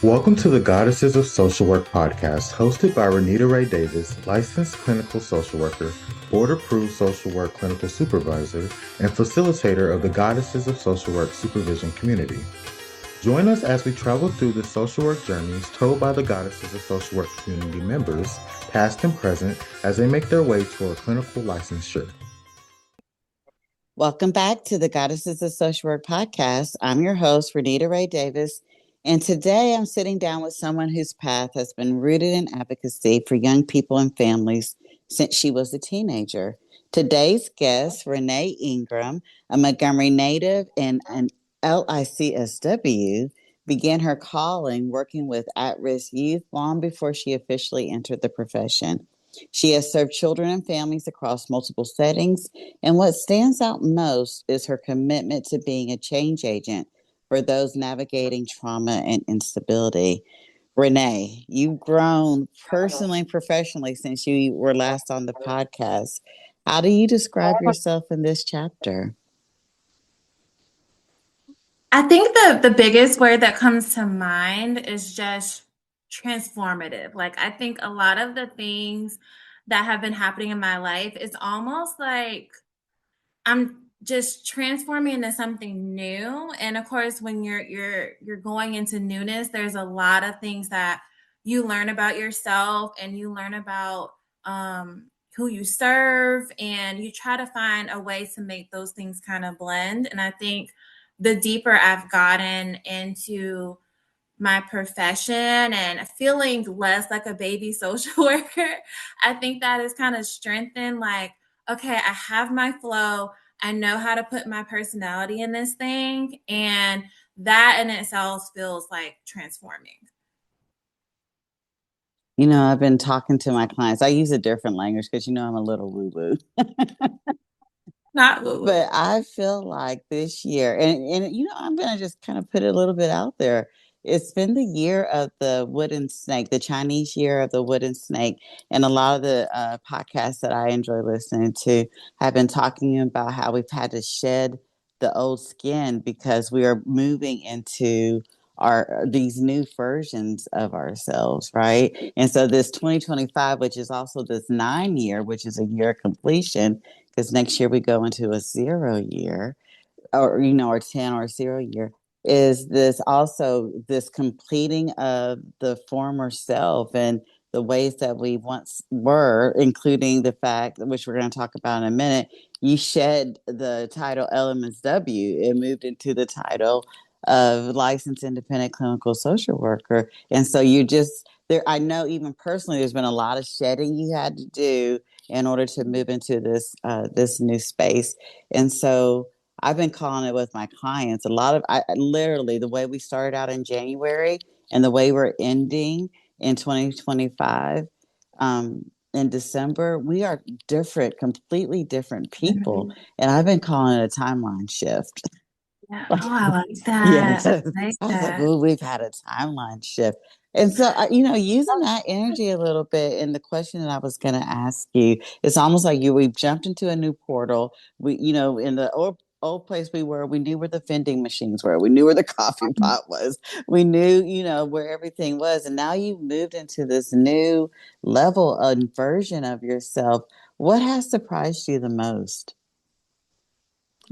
Welcome to the Goddesses of Social Work podcast, hosted by Renita Ray Davis, licensed clinical social worker, board-approved social work clinical supervisor, and facilitator of the Goddesses of Social Work supervision community. Join us as we travel through the social work journeys told by the Goddesses of Social Work community members, past and present, as they make their way toward clinical licensure. Welcome back to the Goddesses of Social Work podcast. I'm your host, Renita Ray Davis, and today I'm sitting down with someone whose path has been rooted in advocacy for young people and families since she was a teenager. Today's guest, Renee Ingram, a Montgomery native and an LICSW, began her calling working with at-risk youth long before she officially entered the profession. She has served children and families across multiple settings, and what stands out most is her commitment to being a change agent for those navigating trauma and instability. Renee, you've grown personally and professionally since you were last on the podcast. How do you describe yourself in this chapter? I think the biggest word that comes to mind is just transformative. Like, I think a lot of the things that have been happening in my life is almost like I'm just transforming into something new. And of course, when you're going into newness, there's a lot of things that you learn about yourself and you learn about who you serve, and you try to find a way to make those things kind of blend. And I think the deeper I've gotten into my profession and feeling less like a baby social worker, I think that is kind of strengthened. Like, okay, I have my flow. I know how to put my personality in this thing. And that in itself feels like transforming. You know, I've been talking to my clients. I use a different language because, I'm a little woo-woo. Not woo-woo. But I feel like this year, and I'm going to just kind of put it a little bit out there. It's been the year of the wooden snake, the Chinese year of the wooden snake. And a lot of the podcasts that I enjoy listening to have been talking about how we've had to shed the old skin because we are moving into these new versions of ourselves, right? And so this 2025, which is also this 9 year, which is a year of completion, because next year we go into a 0 year, or 10 or 0 year, is this also this completing of the former self and the ways that we once were, including the fact, which we're going to talk about in a minute, you shed the title LMSW and moved into the title of licensed independent clinical social worker. And so you just there, I know even personally, there's been a lot of shedding you had to do in order to move into this new space. And so I've been calling it with my clients. A lot of literally the way we started out in January and the way we're ending in 2025 in December, we are different, completely different people. Mm-hmm. And I've been calling it a timeline shift. Yeah. Oh, I like that. Yes. I was like, oh, we've had a timeline shift. And so, using that energy a little bit, and the question that I was going to ask you, it's almost like we've jumped into a new portal. We, in the old place we were, we knew where the vending machines were. We knew where the coffee pot was. We knew, where everything was. And now you've moved into this new level and version of yourself. What has surprised you the most?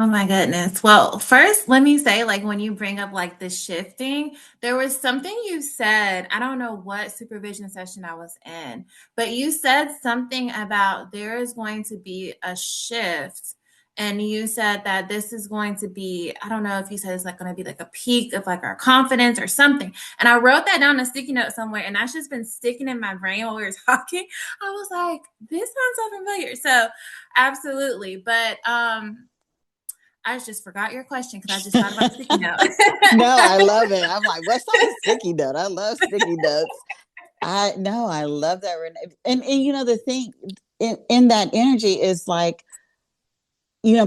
Oh my goodness. Well, first, let me say, like, when you bring up like the shifting, there was something you said. I don't know what supervision session I was in, but you said something about there is going to be a shift. And you said that this is going to be, I don't know if you said it's like going to be like a peak of like our confidence or something. And I wrote that down on a sticky note somewhere, and that's just been sticking in my brain while we were talking. I was like, this sounds so familiar. So absolutely. But I just forgot your question because I just thought about sticky note. No, I love it. I'm like, what's on a sticky note? I love sticky notes. I love that. And the thing in that energy is like,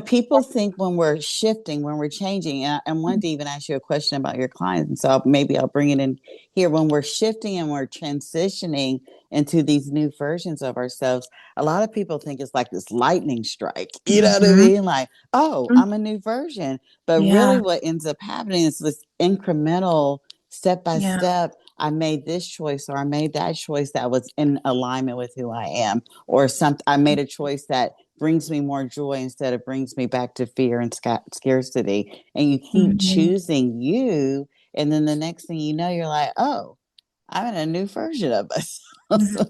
people think when we're shifting, when we're changing, and I wanted to even ask you a question about your clients. And so maybe I'll bring it in here. When we're shifting and we're transitioning into these new versions of ourselves, a lot of people think it's like this lightning strike. You know what I mean? Like, oh, I'm a new version. But really what ends up happening is this incremental, step by step, I made this choice or I made that choice that was in alignment with who I am, or something. I made a choice that brings me more joy instead of brings me back to fear and scarcity. And you keep Mhm. choosing you. And then the next thing you know, you're like, oh, I'm in a new version of Mhm. us.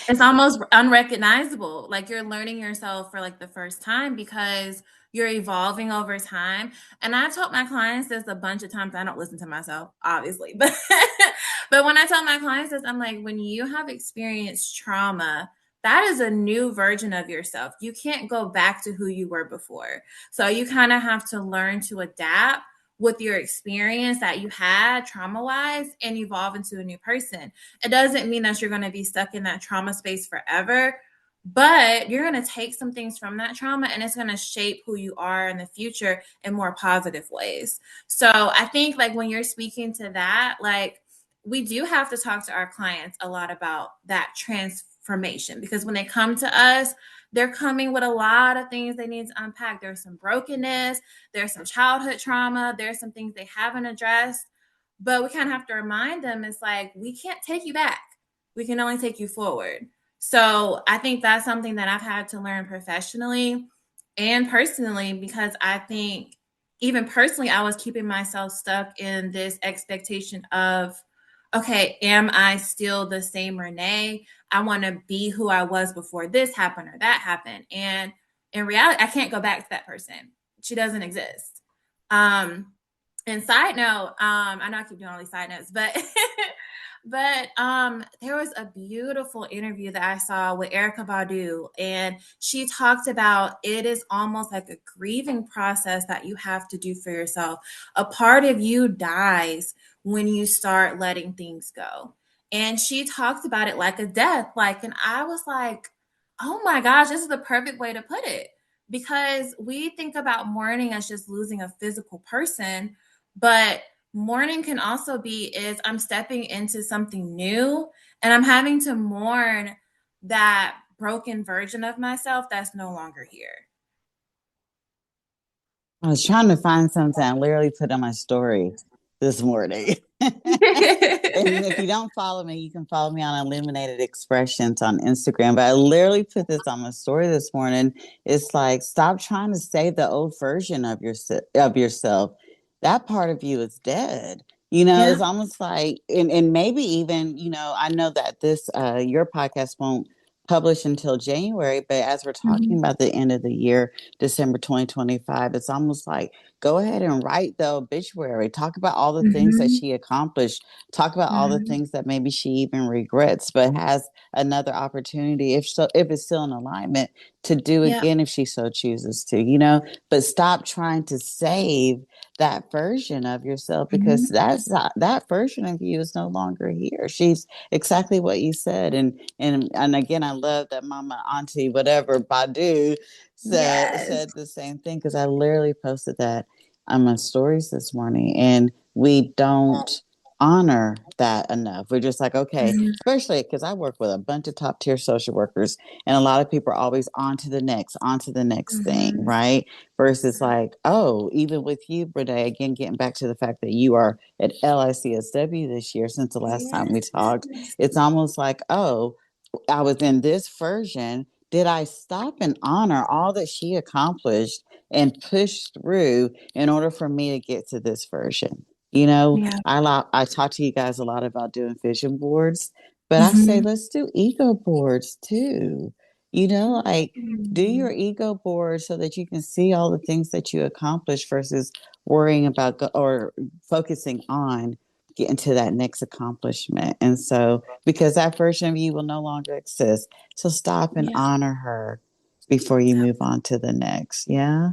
It's almost unrecognizable. Like you're learning yourself for like the first time because you're evolving over time. And I've told my clients this a bunch of times. I don't listen to myself, obviously, but but when I tell my clients this, I'm like, when you have experienced trauma, that is a new version of yourself. You can't go back to who you were before. So you kind of have to learn to adapt with your experience that you had trauma wise and evolve into a new person. It doesn't mean that you're going to be stuck in that trauma space forever, but you're going to take some things from that trauma and it's going to shape who you are in the future in more positive ways. So I think like when you're speaking to that, like we do have to talk to our clients a lot about that transformation, because when they come to us, they're coming with a lot of things they need to unpack. There's some brokenness, there's some childhood trauma, there's some things they haven't addressed. But we kind of have to remind them it's like, we can't take you back. We can only take you forward. So I think that's something that I've had to learn professionally and personally, because I think even personally, I was keeping myself stuck in this expectation of, okay, am I still the same Renee? I want to be who I was before this happened or that happened. And in reality, I can't go back to that person. She doesn't exist. Um, and side note, I know I keep doing all these side notes, but there was a beautiful interview that I saw with Erica Badu, and she talked about it is almost like a grieving process that you have to do for yourself. A part of you dies when you start letting things go. And she talked about it like a death. Like, and I was like, oh my gosh, this is the perfect way to put it. Because we think about mourning as just losing a physical person, but mourning can also be is I'm stepping into something new and I'm having to mourn that broken version of myself that's no longer here. I was trying to find something I literally put on my story this morning. And if you don't follow me, you can follow me on Illuminated Expressions on Instagram. But I literally put this on my story this morning. It's like, stop trying to save the old version of yourself. That part of you is dead. Yeah. It's almost like, and maybe even, I know that this your podcast won't publish until January, but as we're talking Mhm. about the end of the year, December 2025, it's almost like go ahead and write the obituary. Talk about all the things that Mhm. she accomplished. Talk about all the Mhm. things that maybe she even regrets, but has another opportunity, if it's still in alignment, to do Yeah. again if she so chooses to. But stop trying to save that version of yourself, because Mhm. that version of you is no longer here. She's exactly what you said, and again, I love that Mama Auntie whatever Badu Yes. said the same thing, because I literally posted that on my stories this morning, and we don't honor that enough. We're just like, okay, Mhm. especially because I work with a bunch of top tier social workers, and a lot of people are always on to the next thing, Mhm. right? Versus like, oh, even with you, Brene, again, getting back to the fact that you are at LICSW this year since the last time we talked, Yes. it's almost like, oh, I was in this version. Did I stop and honor all that she accomplished and pushed through in order for me to get to this version? Yeah. I talk to you guys a lot about doing vision boards, but I say Mhm. let's do ego boards too. Like do your Mhm. ego board so that you can see all the things that you accomplished versus worrying about or focusing on getting to that next accomplishment. And so, because that version of you will no longer exist, so stop and Yeah. honor her before you move on to the next. Yeah.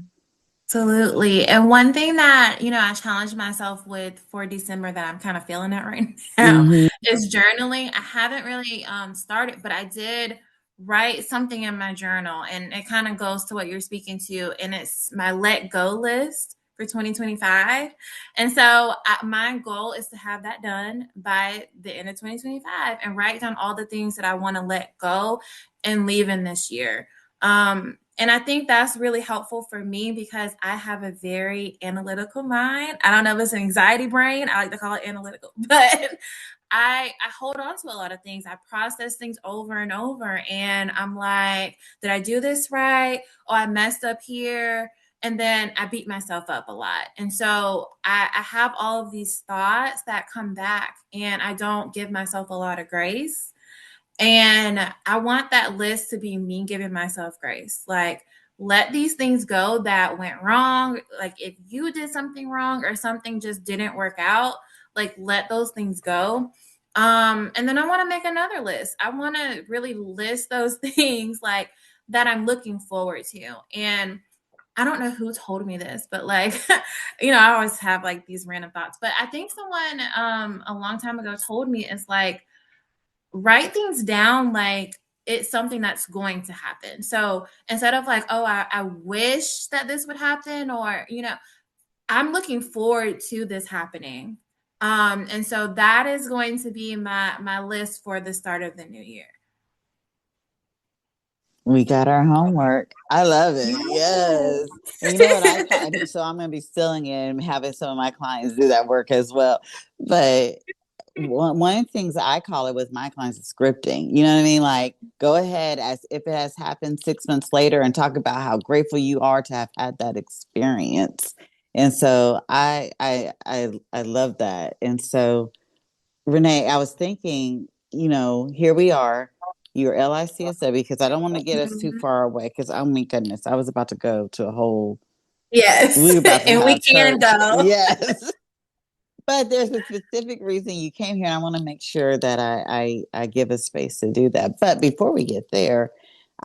Absolutely. And one thing that, I challenged myself with for December that I'm kind of feeling it right now Mm-hmm. is journaling. I haven't really started, but I did write something in my journal, and it kind of goes to what you're speaking to, and it's my let go list for 2025. And so my goal is to have that done by the end of 2025 and write down all the things that I want to let go and leave in this year. And I think that's really helpful for me because I have a very analytical mind. I don't know if it's an anxiety brain. I like to call it analytical, but I hold on to a lot of things. I process things over and over, and I'm like, did I do this right? Oh, I messed up here. And then I beat myself up a lot. And so I have all of these thoughts that come back, and I don't give myself a lot of grace. And I want that list to be me giving myself grace. Like, let these things go that went wrong. Like, if you did something wrong or something just didn't work out, like, let those things go. And then I want to make another list. I want to really list those things like that I'm looking forward to. And I don't know who told me this, but like, I always have like these random thoughts. But I think someone a long time ago told me it's like, write things down like it's something that's going to happen. So instead of like, oh, I wish that this would happen, or, I'm looking forward to this happening. And so that is going to be my list for the start of the new year. We got our homework. I love it. Yes. And you know what I call it? So I'm going to be stealing it and having some of my clients do that work as well. But one of the things I call it with my clients is scripting. You know what I mean? Like, go ahead as if it has happened 6 months later and talk about how grateful you are to have had that experience. And so I love that. And so Renee, I was thinking, here we are. You're LICSW, because I don't want to get us too far away. Because oh my goodness, I was about to go to a whole. Yes. We were about to And we have can church. go. Yes. But there's a specific reason you came here, and I want to make sure that I give a space to do that. But before we get there,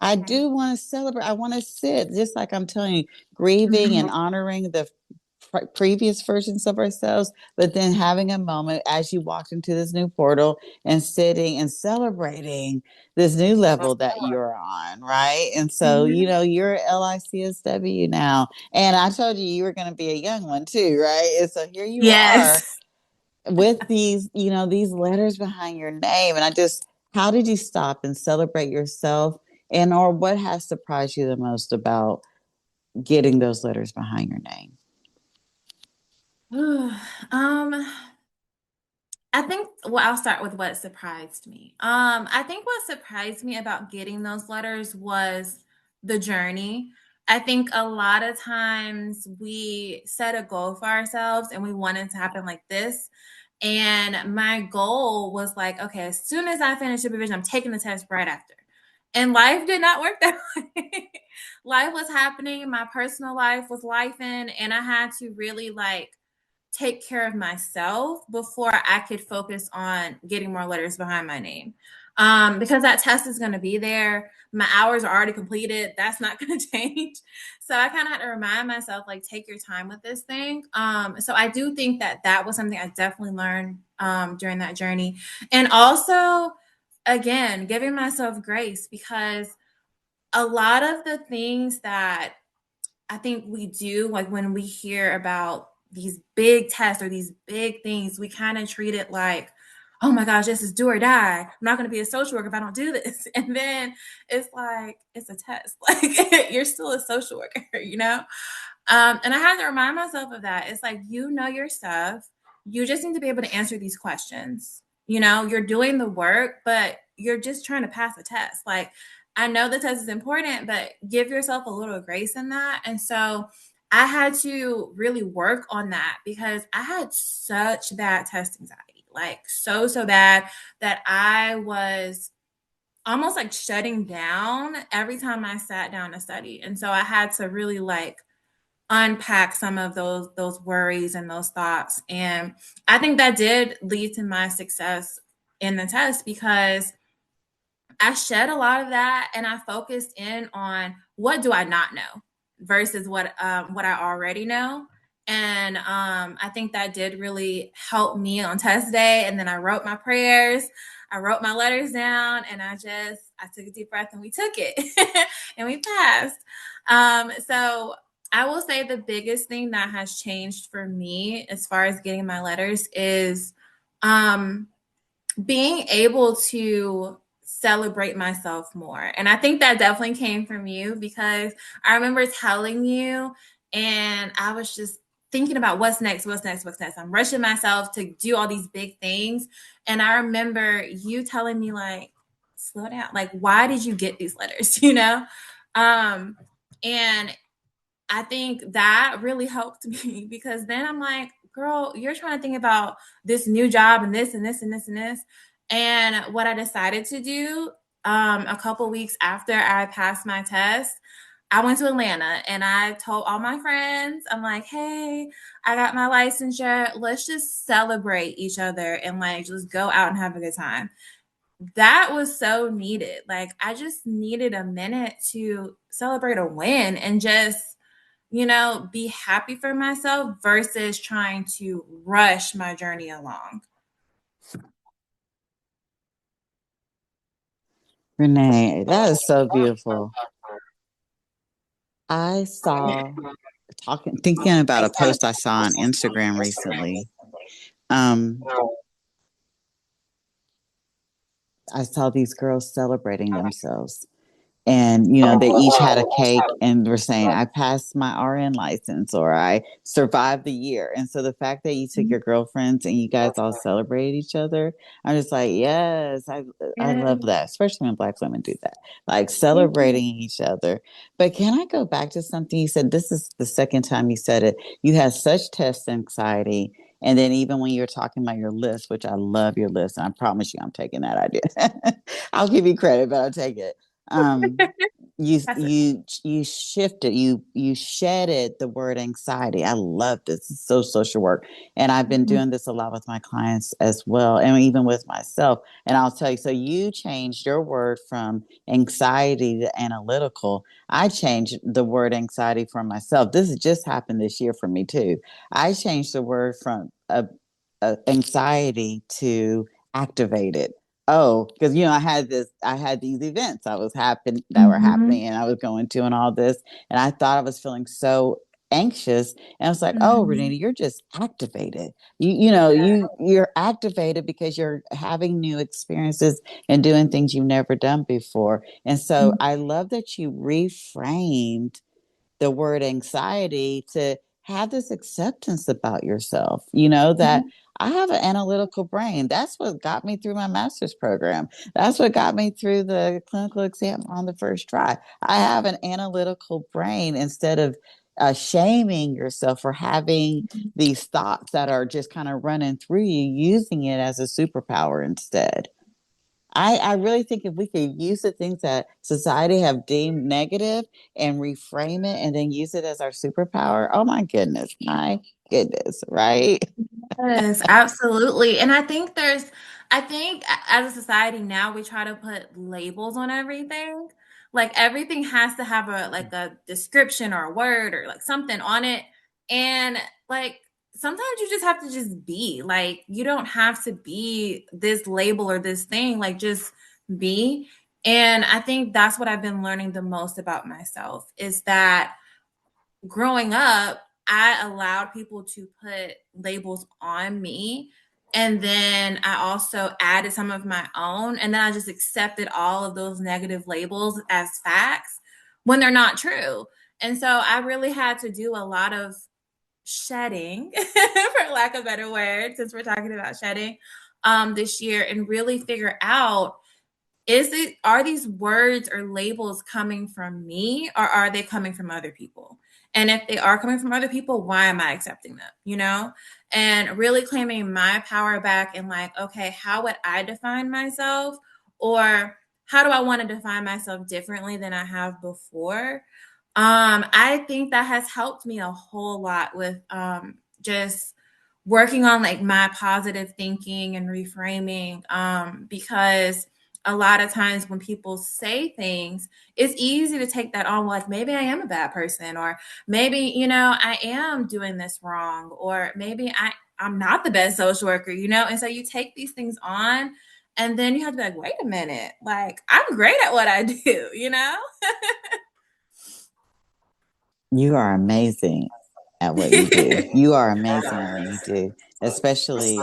I do want to celebrate. I want to sit, just like I'm telling you, grieving and honoring the previous versions of ourselves, but then having a moment as you walked into this new portal and sitting and celebrating this new level that you're on, right? And so, you're LICSW now. And I told you were going to be a young one too, right? And so here you are Yes. with these letters behind your name. And how did you stop and celebrate yourself? And or what has surprised you the most about getting those letters behind your name? um I think, well, I'll start with what surprised me. I think what surprised me about getting those letters was the journey. I think a lot of times we set a goal for ourselves and we want it to happen like this. And my goal was like, okay, as soon as I finish supervision, I'm taking the test right after. And life did not work that way. Life was happening, my personal life was life in, and I had to really like take care of myself before I could focus on getting more letters behind my name. Because that test is going to be there. My hours are already completed. That's not going to change. So I kind of had to remind myself, like, take your time with this thing. So I do think that was something I definitely learned during that journey. And also, again, giving myself grace, because a lot of the things that I think we do, like when we hear about these big tests or these big things, we kind of treat it like, oh my gosh, this is do or die. I'm not going to be a social worker if I don't do this. And then it's like, it's a test. Like, you're still a social worker, you know? And I had to remind myself of that. It's like, you know your stuff. You just need to be able to answer these questions. You're doing the work, but you're just trying to pass a test. Like, I know the test is important, but give yourself a little grace in that. And so I had to really work on that because I had such bad test anxiety, like so bad that I was almost like shutting down every time I sat down to study. And so I had to really like unpack some of those worries and those thoughts. And I think that did lead to my success in the test because I shed a lot of that and I focused in on what do I not know versus what I already know. And I think that did really help me on test day. And then I wrote my prayers, I wrote my letters down, and I took a deep breath and we took it and we passed. So I will say the biggest thing that has changed for me as far as getting my letters is being able to celebrate myself more. And I think that definitely came from you, because I remember telling you, and I was just thinking about what's next, what's next, what's next. I'm rushing myself to do all these big things. And I remember you telling me, like, slow down. Like, why did you get these letters? You know? And I think that really helped me, because then I'm like, girl, you're trying to think about this new job and this and this and this and this. And what I decided to do, a couple weeks after I passed my test, I went to Atlanta and I told all my friends, I'm like, hey, I got my licensure. Let's just celebrate each other and like just go out and have a good time. That was so needed. Like, I just needed a minute to celebrate a win and just, be happy for myself versus trying to rush my journey along. Renee, that is so beautiful. I saw thinking about a post I saw on Instagram recently. I saw these girls celebrating themselves. And, they each had a cake and were saying, I passed my RN license or I survived the year. And so the fact that you took your girlfriends and you guys all celebrate each other, I'm just like, yes, I love that, especially when Black women do that, like celebrating each other. But can I go back to something you said? This is the second time you said it. You had such test anxiety. And then even when you're talking about your list, which I love your list, and I promise you I'm taking that idea. I'll give you credit, but I'll take it. You shifted, you shedded the word anxiety. I love this. It's so social work, and I've been doing this a lot with my clients as well, and even with myself. And I'll tell you, so you changed your word from anxiety to analytical. I changed the word anxiety for myself. This has just happened this year for me too. I changed the word from anxiety to activated. Oh, because I had these events I was that were happening, and I was going to, and all this, and I thought I was feeling so anxious, and I was like, oh, Renita, you're just activated. You're activated because you're having new experiences and doing things you've never done before. And so I love that you reframed the word anxiety to have this acceptance about yourself, that I have an analytical brain. That's what got me through my master's program. That's what got me through the clinical exam on the first try. I have an analytical brain, instead of shaming yourself for having these thoughts that are just kind of running through you, using it as a superpower instead. I really think if we could use the things that society have deemed negative and reframe it and then use it as our superpower, oh my goodness, right? Yes, absolutely. And I think as a society now, we try to put labels on everything. Like, everything has to have a description or a word or like something on it. And like, sometimes you just have to just be. Like, you don't have to be this label or this thing. Like, just be. And I think that's what I've been learning the most about myself, is that growing up, I allowed people to put labels on me. And then I also added some of my own. And then I just accepted all of those negative labels as facts when they're not true. And so I really had to do a lot of shedding, for lack of a better word, since we're talking about shedding, this year, and really figure out, are these words or labels coming from me, or are they coming from other people? And if they are coming from other people, why am I accepting them? And really claiming my power back, and like, okay, how would I define myself, or how do I want to define myself differently than I have before? I think that has helped me a whole lot with just working on like my positive thinking and reframing, because a lot of times when people say things, it's easy to take that on, like, maybe I am a bad person, or maybe, I am doing this wrong, or maybe I'm not the best social worker, and so you take these things on, and then you have to be like, wait a minute, like, I'm great at what I do. You are amazing at what you do. You are amazing at what you do. especially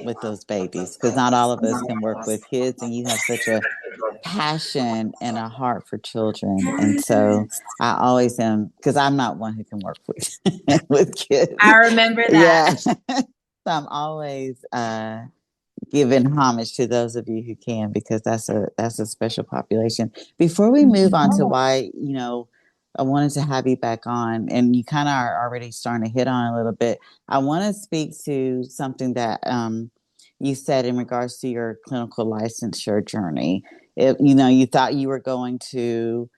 with those babies, because not all of us can work with kids, and you have such a passion and a heart for children. And so I always am, because I'm not one who can work with with I kids. remember Yeah. that. So I'm always giving homage to those of you who can, because that's a special population. Before we move on to why, I wanted to have you back on, and you kind of are already starting to hit on a little bit. I want to speak to something that you said in regards to your clinical licensure journey. You thought you were going to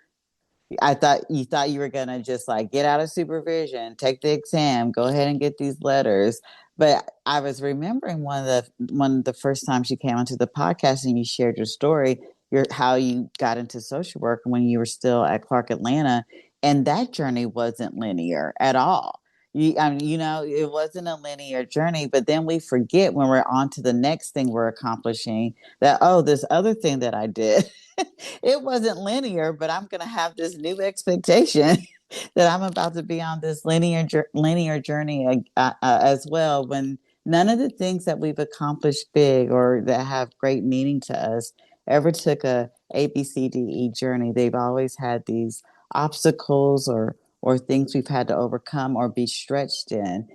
I thought you were gonna just like get out of supervision, take the exam, go ahead and get these letters. But I was remembering one of the first times you came onto the podcast and you shared your story, how you got into social work when you were still at Clark Atlanta, and that journey wasn't linear at all. It wasn't a linear journey. But then we forget when we're on to the next thing we're accomplishing that, oh, this other thing that I did it wasn't linear, but I'm going to have this new expectation that I'm about to be on this linear journey as well. When none of the things that we've accomplished big or that have great meaning to us ever took a B C D E journey, they've always had these obstacles or things we've had to overcome or be stretched in.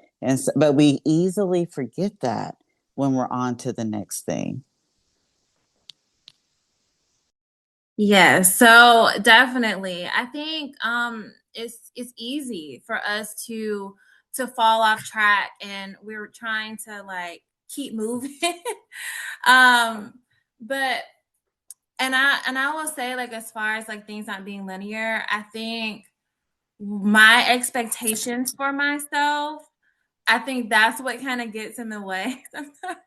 But we easily forget that when we're on to the next thing. Yeah, so definitely. I think it's easy for us to fall off track, and we're trying to like keep moving. um but and I will say, like, as far as like things not being linear, I think my expectations for myself, I think that's what kind of gets in the way sometimes.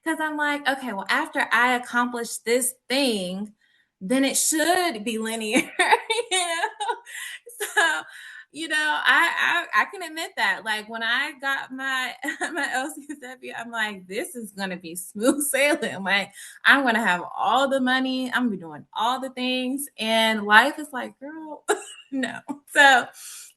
Because I'm like, okay, well, after I accomplish this thing, then it should be linear, you know? So, I can admit that. Like when I got my my LCSW, I'm like, this is gonna be smooth sailing. Like I'm gonna have all the money, I'm gonna be doing all the things, and life is like, girl, no. So,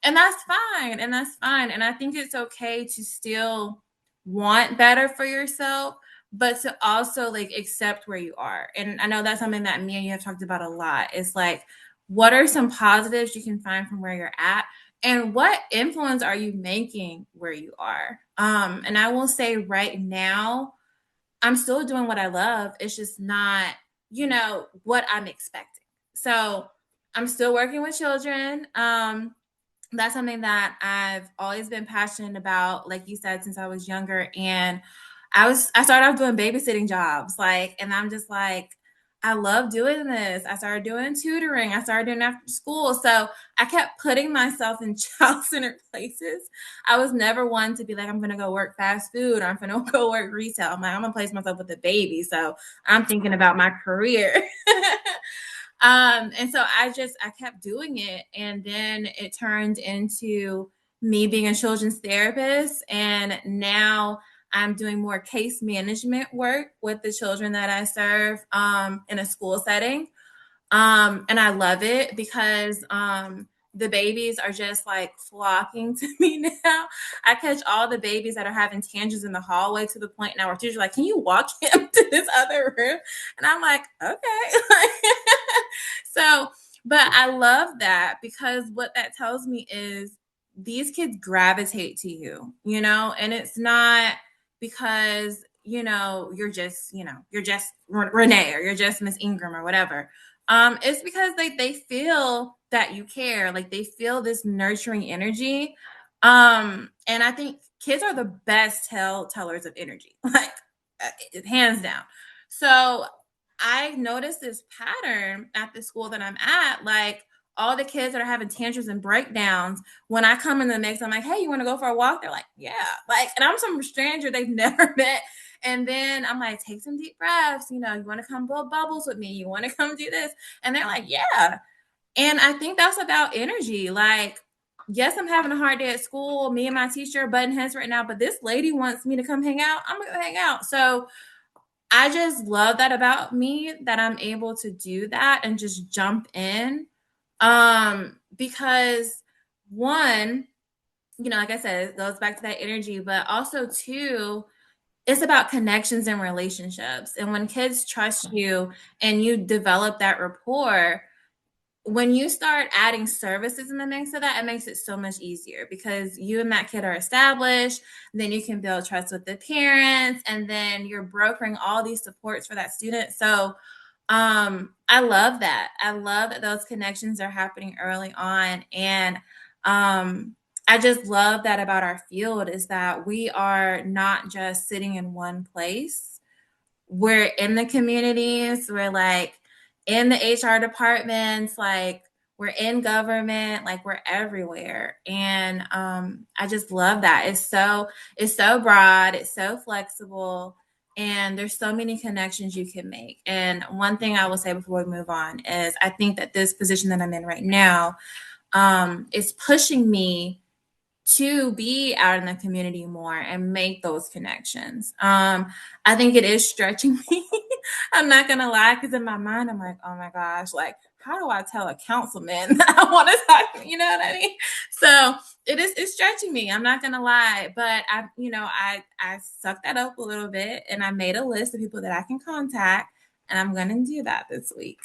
and that's fine, and that's fine, and I think it's okay to still want better for yourself, but to also like accept where you are. And I know that's something that me and you have talked about a lot. It's like, what are some positives you can find from where you're at, and what influence are you making where you are? And I will say right now, I'm still doing what I love. It's just not, what I'm expecting. So I'm still working with children. That's something that I've always been passionate about, like you said, since I was younger. And I started off doing babysitting jobs, like, and I'm just like, I love doing this. I started doing tutoring. I started doing after school. So I kept putting myself in child-centered places. I was never one to be like, I'm gonna go work fast food or I'm gonna go work retail. I'm like, I'm gonna place myself with a baby. So I'm thinking about my career. And so I kept doing it, and then it turned into me being a children's therapist, and now I'm doing more case management work with the children that I serve in a school setting. And I love it because the babies are just like flocking to me now. I catch all the babies that are having tantrums in the hallway, to the point now where teachers are like, can you walk him to this other room? And I'm like, okay. So, but I love that, because what that tells me is these kids gravitate to you, and it's not because, you're just Renee, or you're just Miss Ingram or whatever. It's because they feel that you care, like they feel this nurturing energy. And I think kids are the best tellers of energy, like hands down. So I noticed this pattern at the school that I'm at, like all the kids that are having tantrums and breakdowns, when I come in the mix, I'm like, hey, you want to go for a walk? They're like, yeah. Like, and I'm some stranger they've never met. And then I'm like, take some deep breaths. You want to come blow bubbles with me? You want to come do this? And they're like, yeah. And I think that's about energy. Like, yes, I'm having a hard day at school. Me and my teacher are butting heads right now, but this lady wants me to come hang out. I'm going to hang out. So I just love that about me, that I'm able to do that and just jump in. Because one, like I said, it goes back to that energy, but also two, it's about connections and relationships. And when kids trust you and you develop that rapport, when you start adding services in the mix of that, it makes it so much easier because you and that kid are established. Then you can build trust with the parents, and then you're brokering all these supports for that student. So I love that. I love that those connections are happening early on. And I just love that about our field is that we are not just sitting in one place. We're in the communities, we're like in the HR departments, like we're in government, like we're everywhere. And I just love that. It's so broad, it's so flexible, and there's so many connections you can make. And one thing I will say before we move on is I think that this position that I'm in right now is pushing me to be out in the community more and make those connections. I think it is stretching me. I'm not gonna lie, because in my mind, I'm like, oh my gosh, like, how do I tell a councilman that I want to talk? You know what I mean? So it's stretching me. I'm not gonna lie, but I sucked that up a little bit and I made a list of people that I can contact, and I'm gonna do that this week.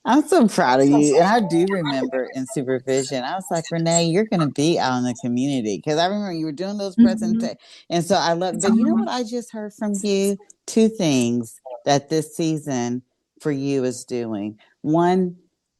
I'm so proud of you. And I do remember in supervision, I was like, Renee, you're going to be out in the community. Because I remember you were doing those Mhm. presentations. And so I love, but you know what I just heard from you? Two things that this season for you is doing. One,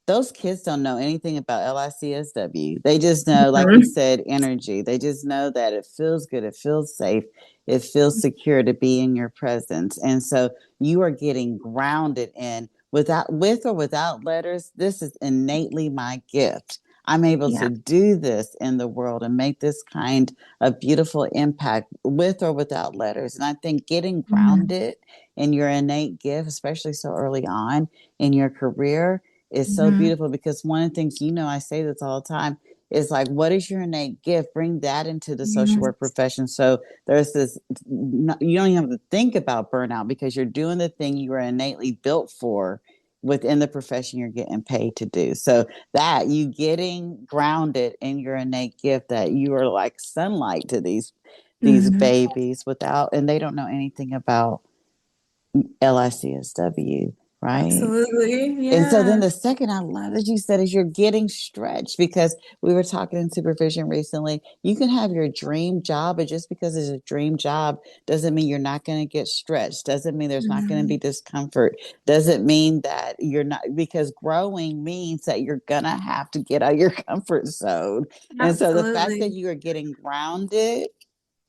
those kids don't know anything about LICSW. They just know, like you Mhm. said, energy. They just know that it feels good, it feels safe, it feels secure to be in your presence. And so you are getting grounded in with or without letters. This is innately my gift. I'm able Yeah. to do this in the world and make this kind of beautiful impact with or without letters. And I think getting Mhm. grounded in your innate gift, especially so early on in your career, is so Mhm. beautiful, because one of the things, I say this all the time, is like, what is your innate gift? Bring that into the social Mhm. work profession. So there's this, you don't even have to think about burnout, because you're doing the thing you are innately built for within the profession you're getting paid to do. So that you getting grounded in your innate gift, that you are like sunlight to these Mhm. babies without, and they don't know anything about LICSW, right? Absolutely. And so then Yeah. the second I love that you said is you're getting stretched, because we were talking in supervision recently. You can have your dream job, but just because it's a dream job doesn't mean you're not going to get stretched. Doesn't mean there's not going to be Mhm. discomfort. Doesn't mean that you're not, because growing means that you're going to have to get out of your comfort zone. And so the fact that Absolutely. you are getting grounded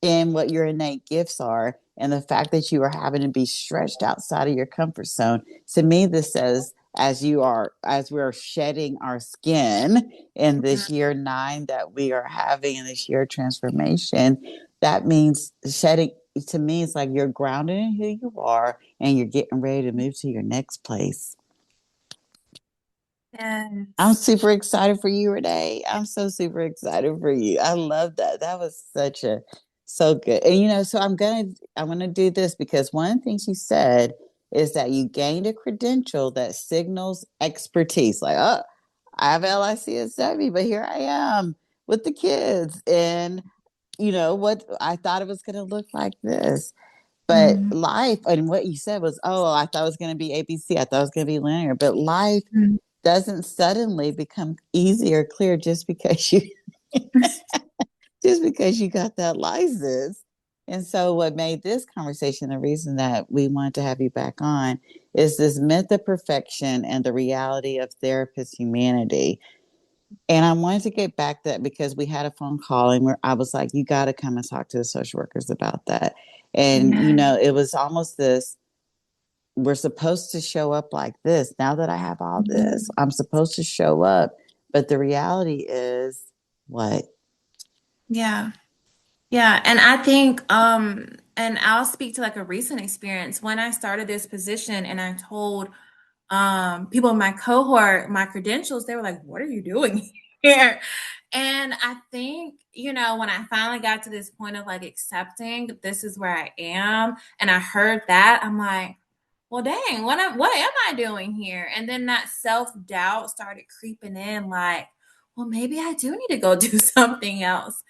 in what your innate gifts are, and the fact that you are having to be stretched outside of your comfort zone, to me this says, as we're shedding our skin in this Mhm. year 9 that we are having, in this year of transformation, that means shedding. To me, it's like you're grounded in who you are and you're getting ready to move to your next place. I'm Yes. super excited for you, Renee. I'm so super excited for you. I love that. That was so good. And so I'm gonna do this, because one of the things you said is that you gained a credential that signals expertise. Like, oh, I have LICSW, but here I am with the kids. And what I thought it was gonna look like this. But Mhm. life, and what you said was, oh, I thought it was gonna be ABC. I thought it was gonna be linear. But life Mhm. doesn't suddenly become easy or clear just because you got that license. And so what made this conversation, the reason that we wanted to have you back on, is this myth of perfection and the reality of therapist humanity. And I wanted to get back to that because we had a phone call, and where I was like, you got to come and talk to the social workers about that. And Yeah. it was almost this, we're supposed to show up like this. Now that I have all this, Mhm. I'm supposed to show up. But the reality is what? Yeah. Yeah. And I think, and I'll speak to like a recent experience when I started this position and I told people in my cohort my credentials, they were like, what are you doing here? And I think, when I finally got to this point of like accepting this is where I am, and I heard that, I'm like, well, dang, what am I doing here? And then that self-doubt started creeping in, like, well, maybe I do need to go do something else.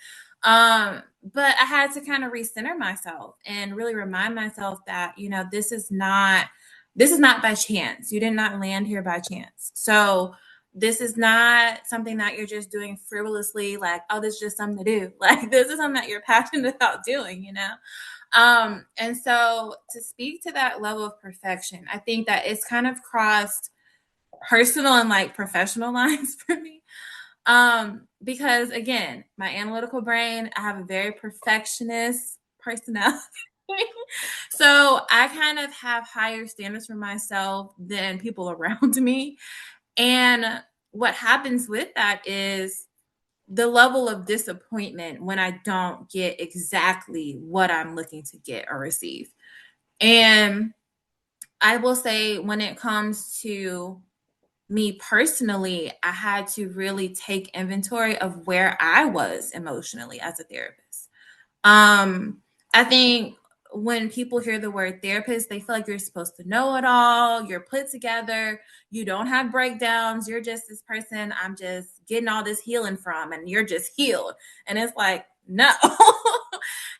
But I had to kind of recenter myself and really remind myself that, you know, this is not by chance. You did not land here by chance. So this is not something that you're just doing frivolously, like, oh, this is just something to do. Like, this is something that you're passionate about doing, you know? And so to speak to that level of perfection, I think that it's kind of crossed personal and like professional lines for me. Because again, my analytical brain, I have a very perfectionist personality. So I kind of have higher standards for myself than people around me. And what happens with that is the level of disappointment when I don't get exactly what I'm looking to get or receive. And I will say, when it comes to me personally, I had to really take inventory of where I was emotionally as a therapist. I think when people hear the word therapist, they feel like you're supposed to know it all, you're put together, you don't have breakdowns, you're just this person I'm just getting all this healing from, and you're just healed. And it's like, no,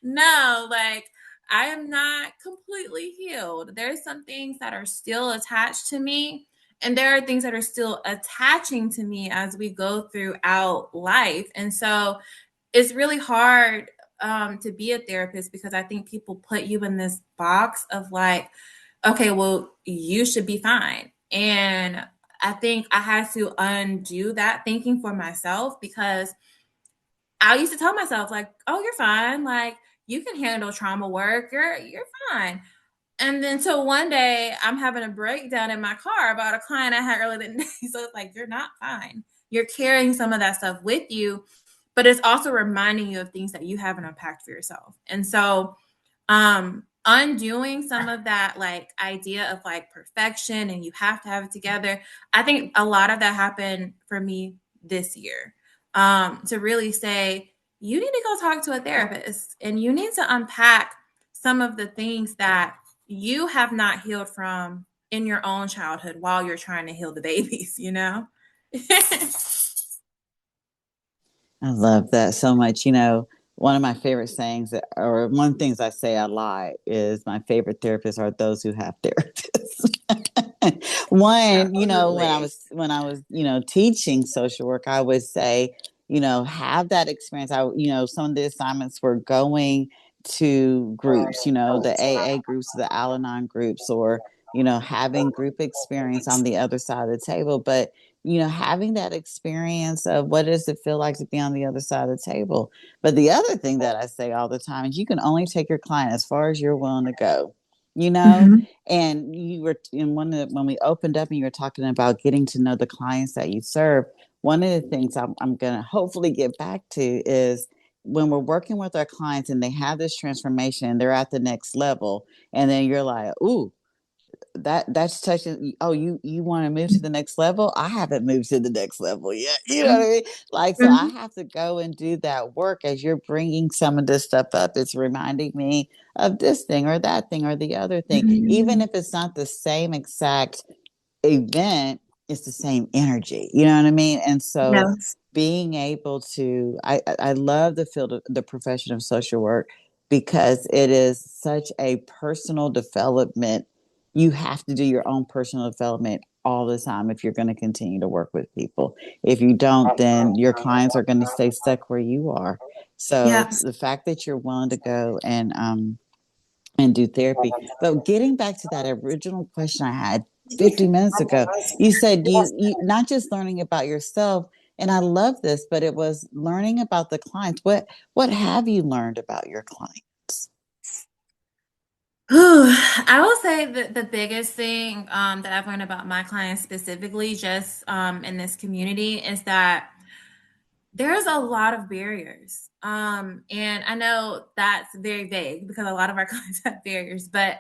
no, like, I am not completely healed. There's some things that are still attached to me, and there are things that are still attaching to me as we go throughout life. And so it's really hard to be a therapist, because I think people put you in this box of like, okay, well, you should be fine. And I think I had to undo that thinking for myself, because I used to tell myself like, oh, you're fine. Like, you can handle trauma work. You're fine. And then so one day I'm having a breakdown in my car about a client I had earlier that day. So it's like, you're not fine. You're carrying some of that stuff with you, but it's also reminding you of things that you haven't unpacked for yourself. And so undoing some of that like idea of like perfection and you have to have it together, I think a lot of that happened for me this year. To really say, you need to go talk to a therapist and you need to unpack some of the things that you have not healed from in your own childhood while you're trying to heal the babies, you know? I love that so much. You know, one of my favorite sayings, or one of the things I say a lot, is my favorite therapists are those who have therapists. One, you know, Absolutely. when I was, you know, teaching social work, I would say, you know, have that experience. You know, some of the assignments were going to groups, you know, the AA groups, the Al-Anon groups, or, you know, having group experience on the other side of the table. But you know, having that experience of what does it feel like to be on the other side of the table. But the other thing that I say all the time is you can only take your client as far as you're willing to go, you know? Mhm. And you were in when we opened up and you were talking about getting to know the clients that you serve. One of the things I'm going to hopefully get back to is when we're working with our clients and they have this transformation, they're at the next level. And then you're like, ooh, that's touching. Oh, you want to move to the next level? I haven't moved to the next level yet. You know what I mean? Like, so I Mhm. have to go and do that work. As you're bringing some of this stuff up, it's reminding me of this thing or that thing or the other thing, even Mhm. if it's not the same exact event, it's the same energy. You know what I mean? And so Yes. being able to, I love the field of the profession of social work because it is such a personal development. You have to do your own personal development all the time if you're going to continue to work with people. If you don't, then your clients are going to stay stuck where you are. So Yes. the fact that you're willing to go and do therapy. But getting back to that original question I had 50 minutes ago, you said you not just learning about yourself, and I love this, but it was learning about the clients. What have you learned about your clients? I will say that the biggest thing that I've learned about my clients specifically, just in this community, is that there's a lot of barriers. And I know that's very vague because a lot of our clients have barriers, but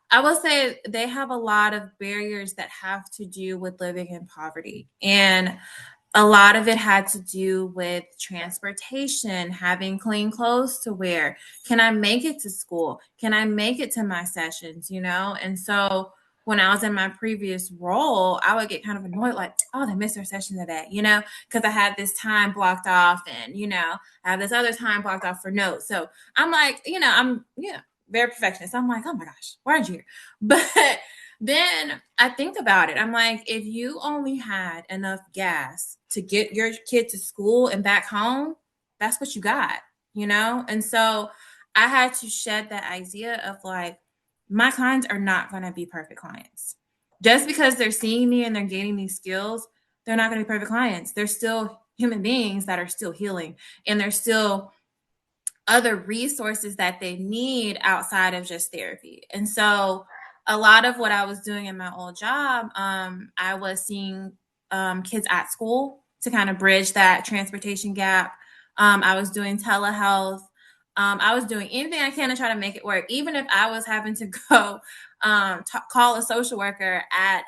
I will say they have a lot of barriers that have to do with living in poverty. And a lot of it had to do with transportation, having clean clothes to wear. Can I make it to school? Can I make it to my sessions? You know? And so when I was in my previous role, I would get kind of annoyed, like, oh, they missed their session today, you know, because I had this time blocked off and, you know, I have this other time blocked off for notes. So I'm like, you know, I'm, yeah, very perfectionist. I'm like, oh my gosh, why aren't you here? But then I think about it. I'm like, if you only had enough gas to get your kid to school and back home, that's what you got, you know? And so I had to shed that idea of like, my clients are not going to be perfect clients. Just because they're seeing me and they're gaining these skills, they're not going to be perfect clients. They're still human beings that are still healing, and there's still other resources that they need outside of just therapy. And so a lot of what I was doing in my old job, I was seeing kids at school to kind of bridge that transportation gap. I was doing telehealth. I was doing anything I can to try to make it work, even if I was having to go call a social worker at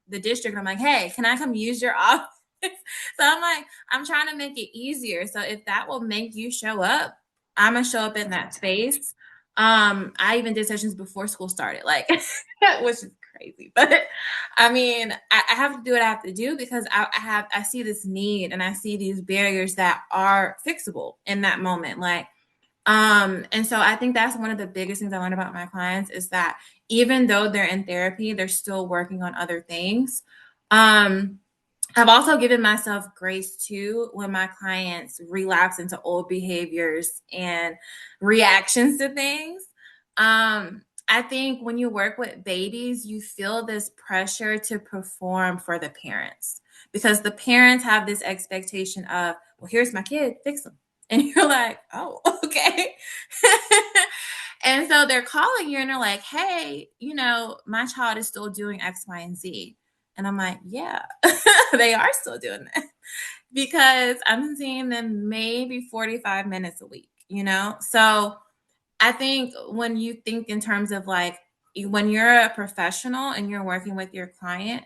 the district. I'm like, hey, can I come use your office? So I'm like, I'm trying to make it easier. So if that will make you show up, I'm gonna show up in that space. I even did sessions before school started, like, which is crazy. But I mean, I have to do what I have to do because I see this need and I see these barriers that are fixable in that moment. Like, and so I think that's one of the biggest things I learned about my clients is that even though they're in therapy, they're still working on other things. I've also given myself grace too when my clients relapse into old behaviors and reactions to things. I think when you work with babies, you feel this pressure to perform for the parents because the parents have this expectation of, well, here's my kid, fix them. And you're like, oh, okay. And so they're calling you and they're like, hey, you know, my child is still doing X, Y, and Z. And I'm like, yeah, they are still doing that because I'm seeing them maybe 45 minutes a week, you know? So I think when you think in terms of like, when you're a professional and you're working with your client,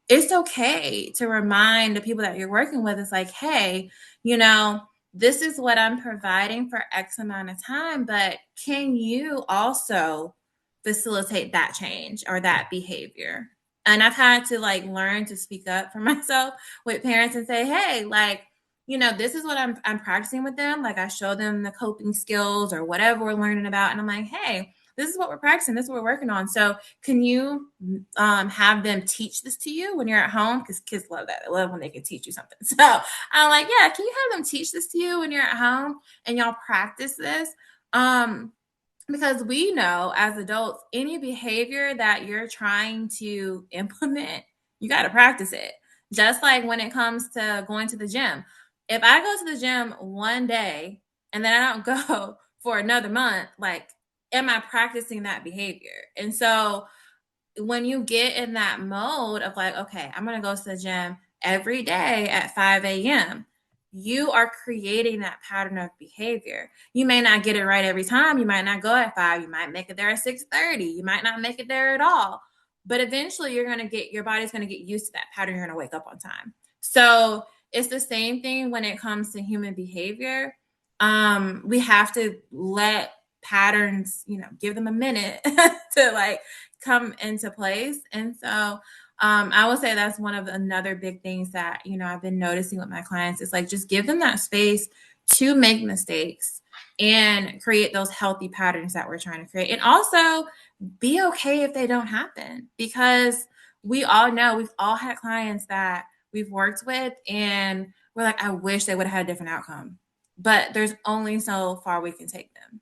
it's okay to remind the people that you're working with, it's like, hey, you know, this is what I'm providing for X amount of time, but can you also facilitate that change or that behavior? And I've had to like learn to speak up for myself with parents and say, hey, like, you know, this is what I'm practicing with them. Like I show them the coping skills or whatever we're learning about. And I'm like, hey, this is what we're practicing. This is what we're working on. So can you have them teach this to you when you're at home? Because kids love that. They love when they can teach you something. So I'm like, yeah, can you have them teach this to you when you're at home and y'all practice this? Because we know as adults, any behavior that you're trying to implement, you got to practice it. Just like when it comes to going to the gym. If I go to the gym one day and then I don't go for another month, like, am I practicing that behavior? And so when you get in that mode of like, okay, I'm going to go to the gym every day at 5 a.m., you are creating that pattern of behavior. You may not get it right every time. You might not go at 5. You might make it there at 6:30. You might not make it there at all. But eventually your body's going to get used to that pattern. You're going to wake up on time. So it's the same thing when it comes to human behavior. We have to let patterns, you know, give them a minute to like come into place. And so I would say that's one of another big things that, you know, I've been noticing with my clients is like, just give them that space to make mistakes and create those healthy patterns that we're trying to create. And also be okay if they don't happen, because we all know we've all had clients that we've worked with and we're like, I wish they would have had a different outcome, but there's only so far we can take them.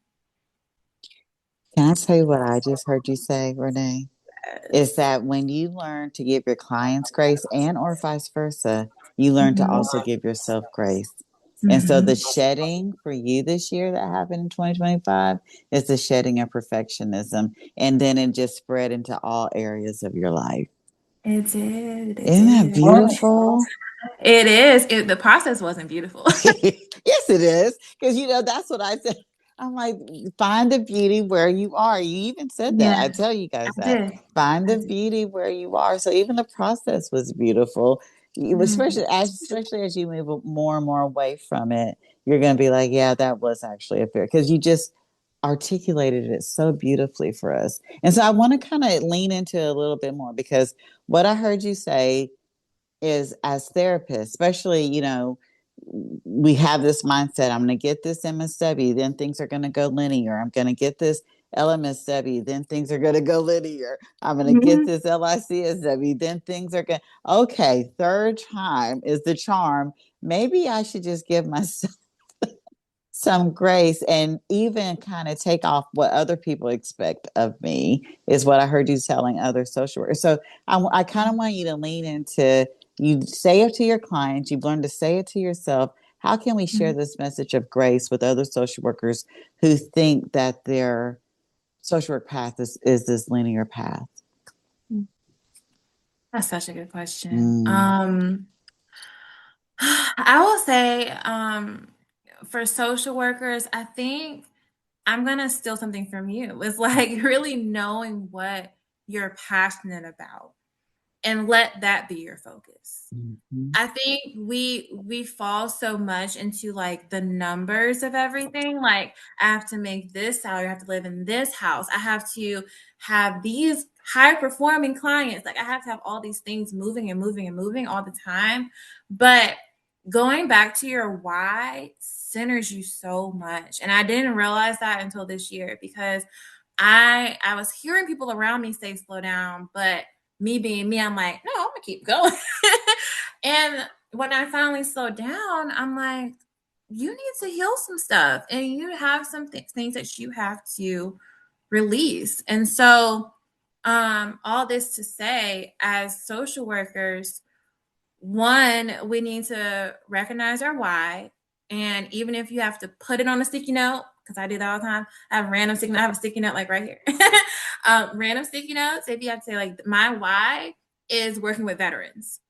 Can I tell you what I just heard you say, Renee? Is that when you learn to give your clients grace and or vice versa, you learn to also give yourself grace. And so the shedding for you this year that happened in 2025 is the shedding of perfectionism. And then it just spread into all areas of your life. It did. Isn't that beautiful? It is. The process wasn't beautiful. Yes, it is. Because, you know, that's what I said. I'm like, find the beauty where you are. You even said that. I tell you guys that. Find the beauty where you are. So even the process was beautiful. Especially as you move more and more away from it, you're going to be like, yeah, that was actually a fair. Because you just articulated it so beautifully for us. And so I want to kind of lean into it a little bit more, because what I heard you say is, as therapists, especially, we have this mindset: I'm going to get this MSW, then things are going to go linear. I'm going to get this LMSW, then things are going to go linear. I'm going to get this LICSW, then things are going, okay, third time is the charm. Maybe I should just give myself some grace and even kind of take off what other people expect of me, is what I heard you telling other social workers. So I kind of want you to lean into, you say it to your clients, you've learned to say it to yourself. How can we share this message of grace with other social workers who think that their social work path is this linear path? That's such a good question. I will say, for social workers, I think I'm gonna steal something from you. It's like really knowing what you're passionate about and let that be your focus. I think we fall so much into like the numbers of everything. Like, I have to make this salary, I have to live in this house, I have to have these high performing clients. Like, I have to have all these things moving and moving and moving all the time. But going back to your why centers you so much. And I didn't realize that until this year, because I was hearing people around me say slow down, but me being me, I'm like, no, I'm gonna keep going. And when I finally slowed down, I'm like, you need to heal some stuff, and you have some things that you have to release. And so, all this to say, as social workers, one, we need to recognize our why. And even if you have to put it on a sticky note, because I do that all the time, I have random sticky note. I have a sticky note like right here. Random sticky notes. If you have to say, like, my why is working with veterans,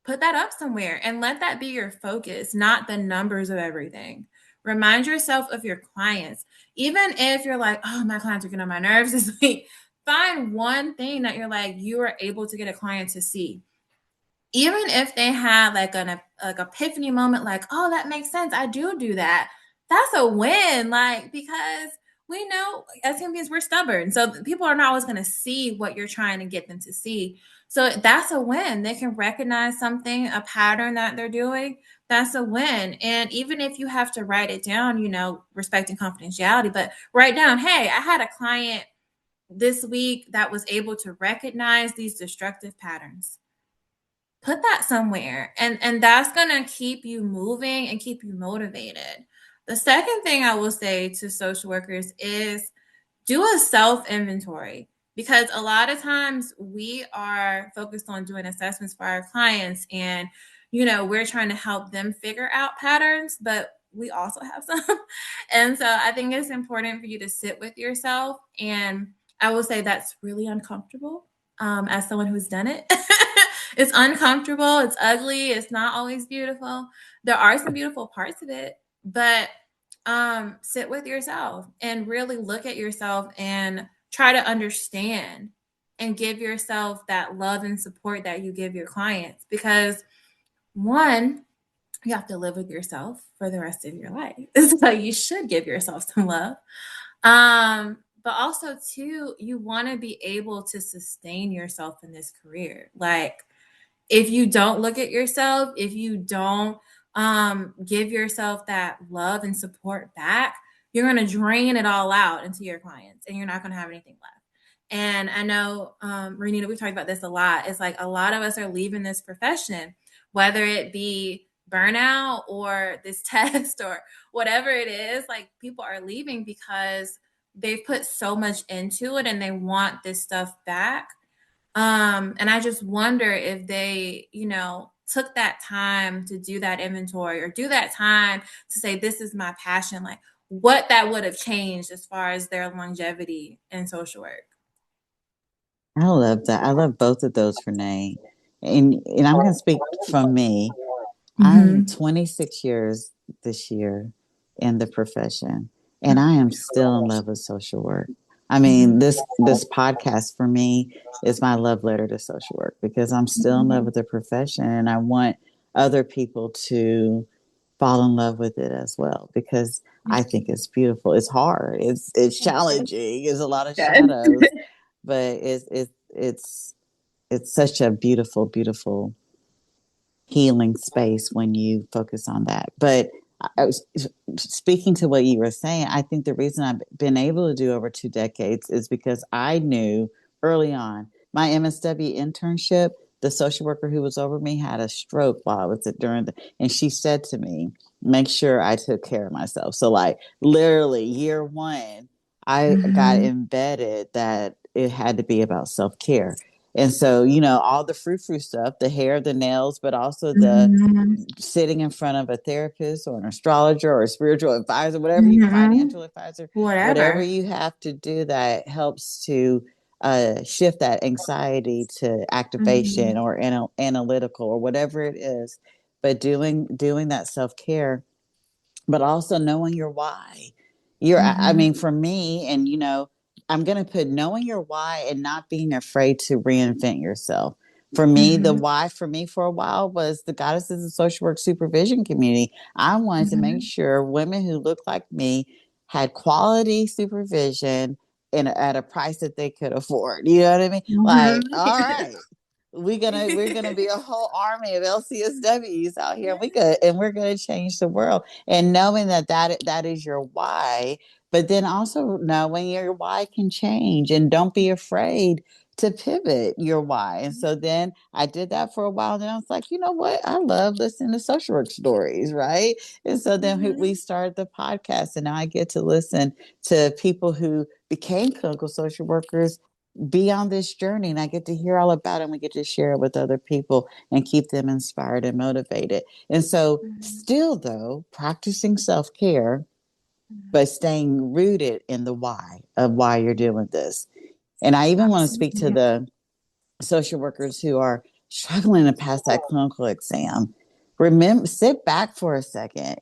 put that up somewhere and let that be your focus, not the numbers of everything. Remind yourself of your clients. Even if you're like, oh, my clients are getting on my nerves this week, find one thing that you're like, you are able to get a client to see. Even if they have like an like epiphany moment, like, oh, that makes sense, I do that. That's a win, like, because we know as human beings we're stubborn, so people are not always going to see what you're trying to get them to see. So that's a win. They can recognize something, a pattern that they're doing. That's a win. And even if you have to write it down, respecting confidentiality, but write down, hey, I had a client this week that was able to recognize these destructive patterns. Put that somewhere, and that's going to keep you moving and keep you motivated. The second thing I will say to social workers is do a self inventory, because a lot of times we are focused on doing assessments for our clients, and we're trying to help them figure out patterns, but we also have some. And so I think it's important for you to sit with yourself, and I will say that's really uncomfortable, as someone who's done it. It's uncomfortable, it's ugly, it's not always beautiful. There are some beautiful parts of it, but sit with yourself and really look at yourself and try to understand and give yourself that love and support that you give your clients. Because one, you have to live with yourself for the rest of your life. So you should give yourself some love. But also two, you want to be able to sustain yourself in this career. Like, if you don't look at yourself, if you don't give yourself that love and support back, you're going to drain it all out into your clients, and you're not going to have anything left. And I know, Renita, we've talked about this a lot. It's like a lot of us are leaving this profession, whether it be burnout or this test or whatever it is. Like, people are leaving because they've put so much into it and they want this stuff back. And I just wonder if they, took that time to do that inventory, or do that time to say, this is my passion, like what that would have changed as far as their longevity in social work. I love that. I love both of those, Renee. And I'm going to speak from me. I'm 26 years this year in the profession, and I am still in love with social work. I mean, this podcast for me is my love letter to social work, because I'm still in love with the profession, and I want other people to fall in love with it as well, because I think it's beautiful. It's hard. It's challenging. There's a lot of Good. shadows, but it's such a beautiful, beautiful healing space when you focus on that. But I was speaking to what you were saying. I think the reason I've been able to do over 2 decades is because I knew early on my MSW internship. The social worker who was over me had a stroke while I was and she said to me, "Make sure I took care of myself." So, like literally, year one, I got embedded that it had to be about self care. And so, all the frou-frou stuff, the hair, the nails, but also the sitting in front of a therapist or an astrologer or a spiritual advisor, whatever financial advisor, whatever Whatever. you have to do that helps to shift that anxiety to activation or analytical or whatever it is. But doing that self-care, but also knowing your why. I mean, for me, and I'm going to put knowing your why and not being afraid to reinvent yourself. For me, the why for me for a while was the Goddesses of Social Work Supervision community. I wanted to make sure women who looked like me had quality supervision at a price that they could afford. You know what I mean? Like, all right, we're gonna be a whole army of LCSWs out here. We're gonna change the world. And knowing that is your why, but then also knowing your why can change, and don't be afraid to pivot your why. And so then I did that for a while. Then I was like, you know what? I love listening to social work stories, right? And so then we started the podcast, and now I get to listen to people who became clinical social workers be on this journey, and I get to hear all about it, and we get to share it with other people and keep them inspired and motivated. And so still though, practicing self-care, but staying rooted in the why of why you're doing this. And I even want to speak to the social workers who are struggling to pass that clinical exam. Remember, sit back for a second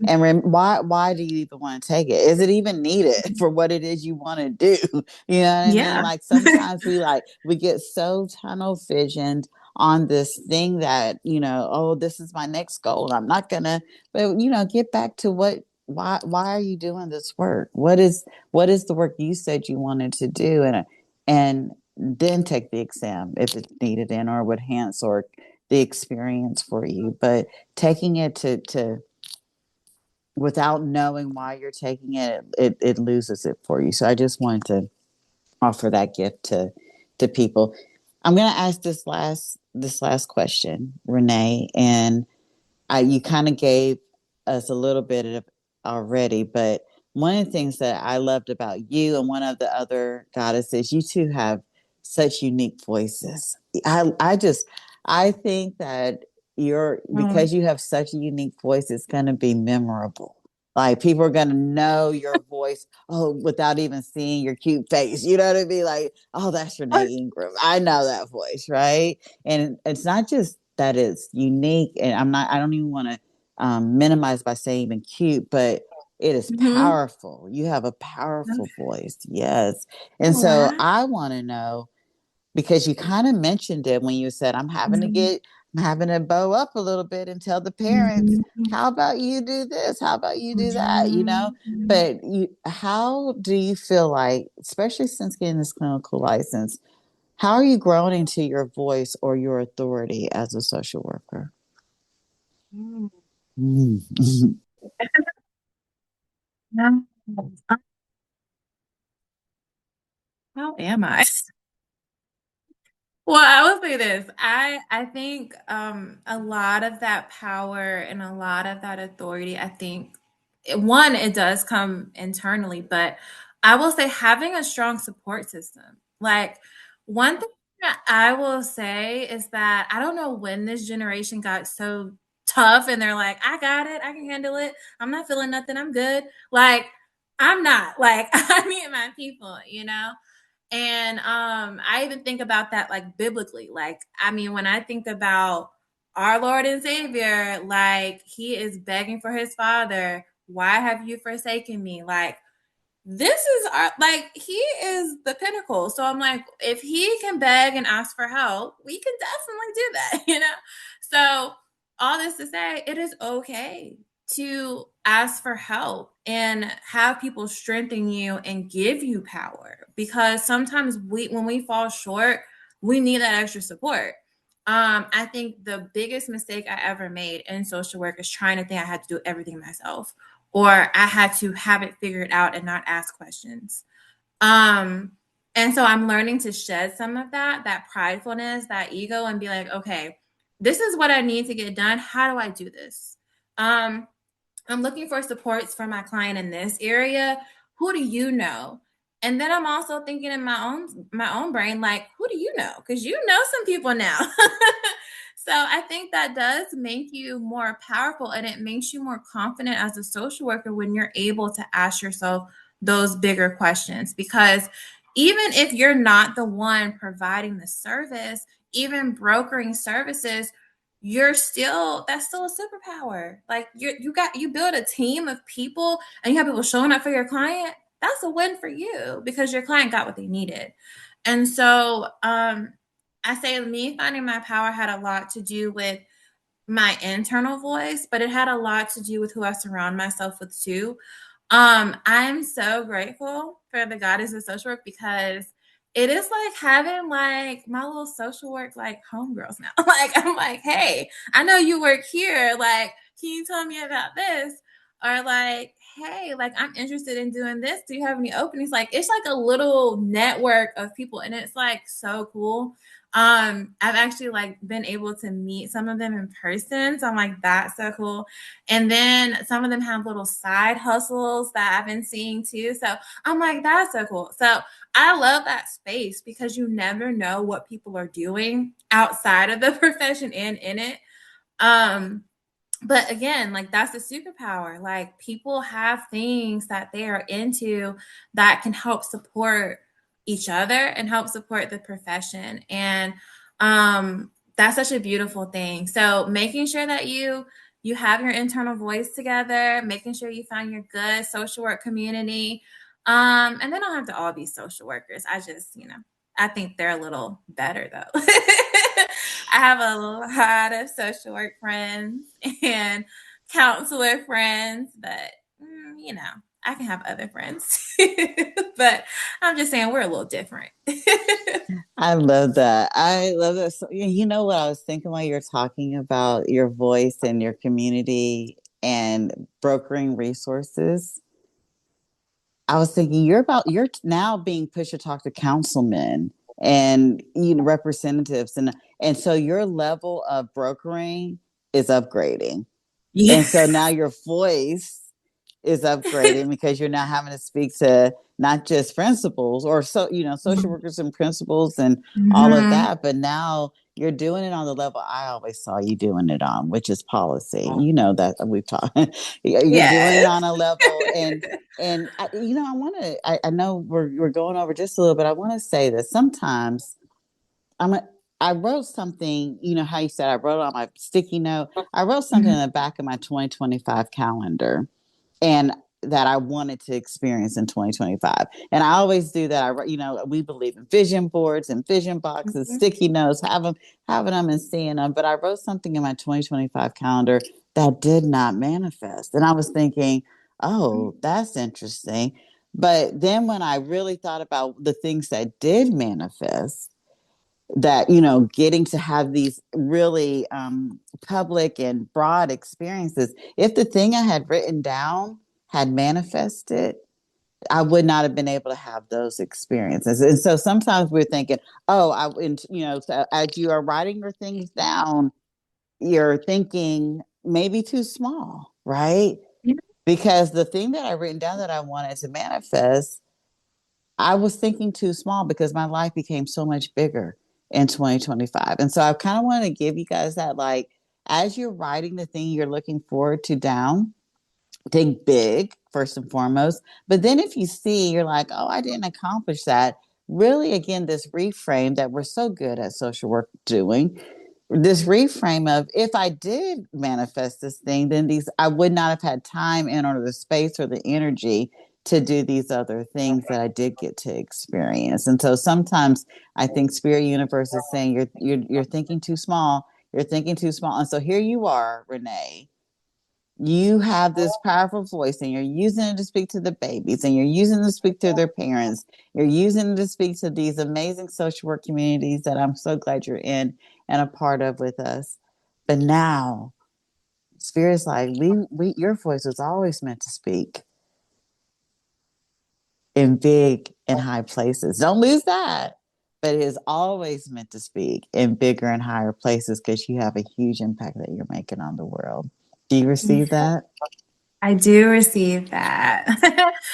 and why do you even want to take it? Is it even needed for what it is you want to do? You know what I mean? Like sometimes we get so tunnel visioned on this thing that, oh, this is my next goal. I'm not gonna, but get back to why are you doing this work? What is the work you said you wanted to do? And then take the exam if it's needed in or would enhance or the experience for you. But taking it to without knowing why you're taking it loses it for you. So I just wanted to offer that gift to people. I'm going to ask this last question, Renee, and you kind of gave us a little bit of already, but one of the things that I loved about you and one of the other goddesses, you two have such unique voices. I think that because you have such a unique voice, it's going to be memorable. Like people are going to know your voice, without even seeing your cute face. You know what I mean? Like, oh, that's Renee Ingram. I know that voice, right? And it's not just that it's unique, and I don't even want to minimize by saying even cute, but it is powerful. You have a powerful voice. Yes. And so I want to know, because you kind of mentioned it when you said, I'm having to bow up a little bit and tell the parents, how about you do this? How about you do that? But how do you feel like, especially since getting this clinical license, how are you growing into your voice or your authority as a social worker? Mm. How am I? Well, I will say this. I think a lot of that power and a lot of that authority, I think one, it does come internally, but I will say having a strong support system. Like one thing that I will say is that I don't know when this generation got so tough and they're like, I got it, I can handle it. I'm not feeling nothing, I'm good. Like I'm not. Like I meet my people. And I even think about that like biblically. Like, I mean, when I think about our Lord and Savior, like he is begging for his father, why have you forsaken me? Like, this is he is the pinnacle. So I'm like, if he can beg and ask for help, we can definitely do that. So all this to say, it is okay to ask for help and have people strengthen you and give you power, because sometimes when we fall short, we need that extra support. I think the biggest mistake I ever made in social work is trying to think I had to do everything myself, or I had to have it figured out and not ask questions. Um, and so I'm learning to shed some of that pridefulness, that ego, and be like, okay, this is what I need to get done. How do I do this? Um, I'm looking for supports for my client in this area. Who do you know? And then I'm also thinking in my own brain, like, who do you know? Because you know some people now. So I think that does make you more powerful, and it makes you more confident as a social worker when you're able to ask yourself those bigger questions. Because even if you're not the one providing the service, even brokering services, that's still a superpower. Like you build a team of people and you have people showing up for your client. That's a win for you because your client got what they needed. And so I say me finding my power had a lot to do with my internal voice, but it had a lot to do with who I surround myself with too. I'm so grateful for the goddess of social work, because it is like having like my little social work like homegirls now. Like I'm like, hey, I know you work here. Like, can you tell me about this? Or like, hey, like I'm interested in doing this. Do you have any openings? Like it's like a little network of people, and it's like so cool. I've actually like been able to meet some of them in person. So I'm like, that's so cool. And then some of them have little side hustles that I've been seeing too. So I'm like, that's so cool. So I love that space because you never know what people are doing outside of the profession and in it. Um, but again, like that's a superpower. Like people have things that they are into that can help support each other and help support the profession. And that's such a beautiful thing. So making sure that you have your internal voice together, making sure you find your good social work community. And they don't have to all be social workers. I think they're a little better though. I have a lot of social work friends and counselor friends, but you know, I can have other friends too. But I'm just saying we're a little different. I love that. I love that. So, you know what I was thinking while you're talking about your voice and your community and brokering resources? I was thinking you're now being pushed to talk to councilmen and representatives, and so your level of brokering is upgrading. And so Yes. now your voice is upgrading because you're now having to speak to not just principals or social workers and principals and all of Mm-hmm. that, but now you're doing it on the level I always saw you doing it on, which is policy. You know that we've talked. You're doing it Yes. on a level, and I want to. I know we're going over just a little bit. I want to say that sometimes I'm a, I wrote something, how you said I wrote it on my sticky note. I wrote something Mm-hmm. in the back of my 2025 calendar, and that I wanted to experience in 2025. And I always do that. We believe in vision boards and vision boxes, sticky notes, having them and seeing them. But I wrote something in my 2025 calendar that did not manifest. And I was thinking, oh, that's interesting. But then when I really thought about the things that did manifest, that getting to have these really public and broad experiences, if the thing I had written down had manifested, I would not have been able to have those experiences. And so sometimes we're thinking, oh, so as you are writing your things down, you're thinking maybe too small, right? Because the thing that I written down that I wanted to manifest, I was thinking too small because my life became so much bigger in 2025. And so I kind of want to give you guys that, like, as you're writing the thing you're looking forward to down, think big first and foremost. But then if you see you're like, oh, I didn't accomplish that, really, again, this reframe that we're so good at social work doing, this reframe of, if I did manifest this thing, then I would not have had time and or the space or the energy to do these other things that I did get to experience. And so sometimes I think Spirit Universe is saying you're thinking too small. You're thinking too small. And so here you are, Renee, You have this powerful voice, and you're using it to speak to the babies, and you're using it to speak to their parents. You're using it to speak to these amazing social work communities that I'm so glad you're in and a part of with us. But now, Spirit's like, your voice was always meant to speak in big and high places. Don't lose that. But it is always meant to speak in bigger and higher places because you have a huge impact that you're making on the world. Do you receive that? I do receive that.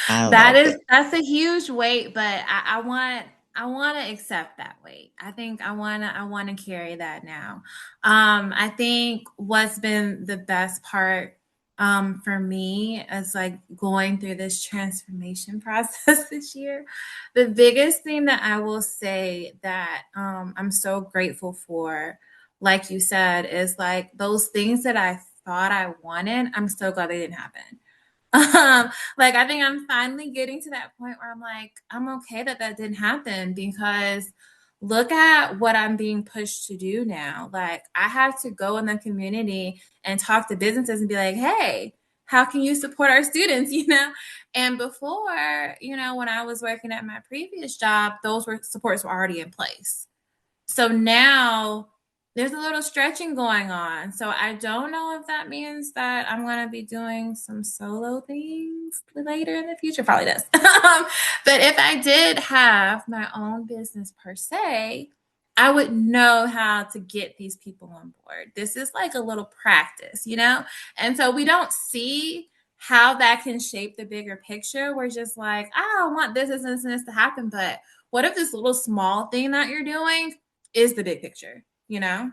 I love it. That's a huge weight, but I want to accept that weight. I think I want to carry that now. I think what's been the best part for me is like going through this transformation process this year. The biggest thing that I will say that I'm so grateful for, like you said, is like those things that I thought I wanted. I'm so glad they didn't happen. Like I think I'm finally getting to that point where I'm like, I'm okay that didn't happen, because look at what I'm being pushed to do now. Like I have to go in the community and talk to businesses and be like, hey, how can you support our students? And before, when I was working at my previous job, supports were already in place. So now there's a little stretching going on. So I don't know if that means that I'm going to be doing some solo things later in the future. Probably does. But if I did have my own business per se, I would know how to get these people on board. This is like a little practice, And so we don't see how that can shape the bigger picture. We're just like, I want this and this to happen. But what if this little small thing that you're doing is the big picture, You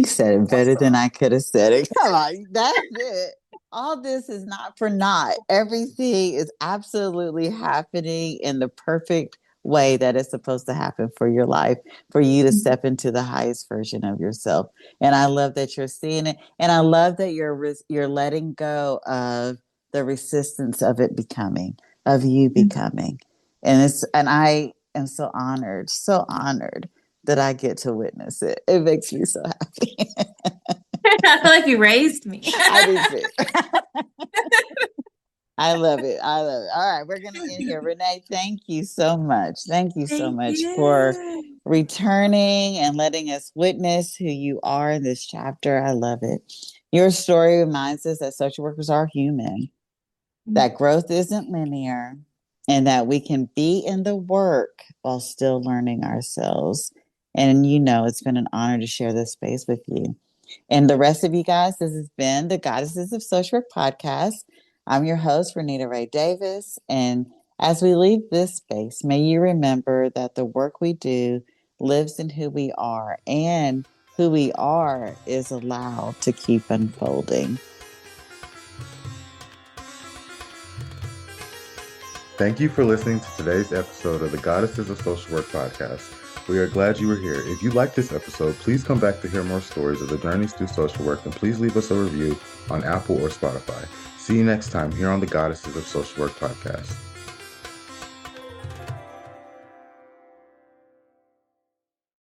said it better than I could have said it. Come on, that's it. All this is not for naught. Everything is absolutely happening in the perfect way that it's supposed to happen for your life, for you to step into the highest version of yourself. And I love that you're seeing it, and I love that you're letting go of the resistance of it becoming, of you becoming. And I am so honored that I get to witness it. It makes me so happy. I feel like you raised me. I do too. I love it. All right, we're going to end here. Renee, thank you so much. Thank you so much for returning and letting us witness who you are in this chapter. I love it. Your story reminds us that social workers are human, that growth isn't linear, and that we can be in the work while still learning ourselves. And it's been an honor to share this space with you. And the rest of you guys, this has been the Goddesses of Social Work podcast. I'm your host, Renita Ray Davis. And as we leave this space, may you remember that the work we do lives in who we are, and who we are is allowed to keep unfolding. Thank you for listening to today's episode of the Goddesses of Social Work podcast. We are glad you were here. If you liked this episode, please come back to hear more stories of the journeys through social work, and please leave us a review on Apple or Spotify. See you next time here on the Goddesses of Social Work podcast.